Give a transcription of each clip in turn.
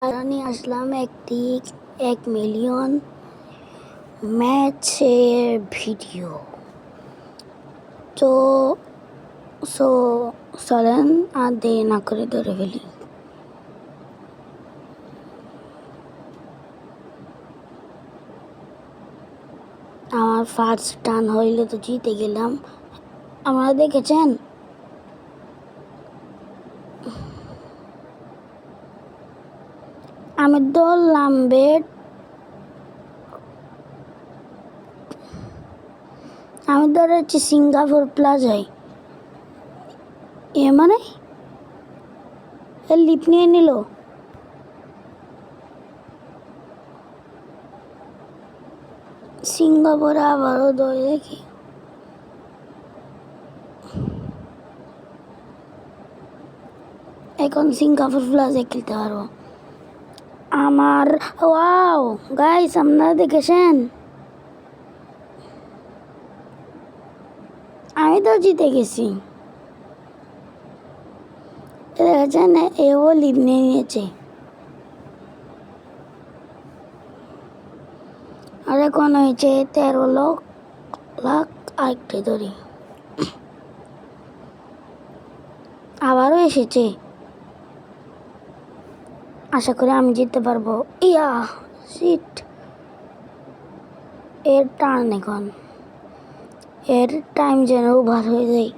নিয়ে আসলাম একটি 1 মিলিয়ন ম্যাচের ভিডিও। তো চলেন আর দেরি না করে ধরে ফেলি। আমার ফার্স্ট টার্ন হইলে তো জিতে গেলাম। আপনারা দেখেছেন? আমি ধরলাম বেট, আমি ধরেছি সিঙ্গাপুর প্লাজায়। মানে লিপ নিয়ে নিল। সিঙ্গাপুরে আবারও ধরে দেখি। এখন সিঙ্গাপুর প্লাজায় খেলতে পারবো। আমার ওয়াও গাইস, আপনারা দেখেছেন? আমি তো জিতে গেছি। দেখেছেন, এও লিভ নিয়ে নিয়েছে। আর এখন হয়েছে 13 লাখ আরেকটি ধরি। আবারও এসেছে। আশা করি আমি জিততে পারবো। ইয়া শিট। এর টার্ন এখন। এর টাইম যেন ওভার হয়ে যায়।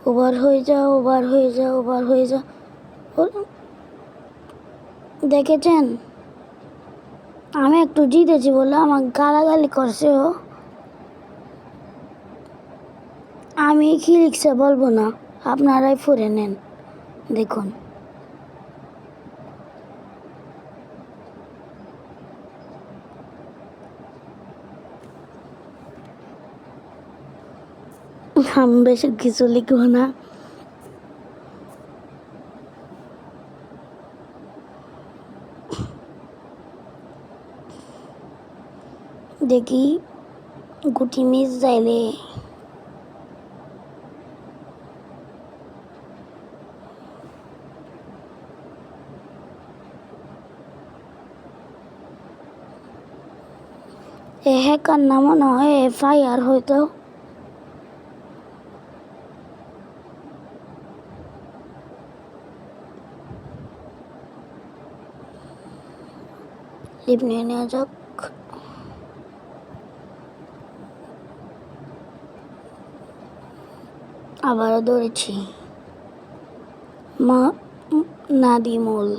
ওভার হয়ে যাও, ওভার হয়ে যাও, ওভার হয়ে যাও। দেখেছেন, আমি একটু জিতেছি বলে আমার গালাগালি করছে ও। আমি কি লিখছে বলবো না, আপনারাই পড়ে নেন। দেখুন, আমি বেশি কিছু লিখবো না। দেখি গুটি মিস যাইলে। এ হ্যাকার না মনে হয় FIR হয়তো। লিভ নিয়ে নেওয়া যাক। আবারও ধরেছি নাদিমুল।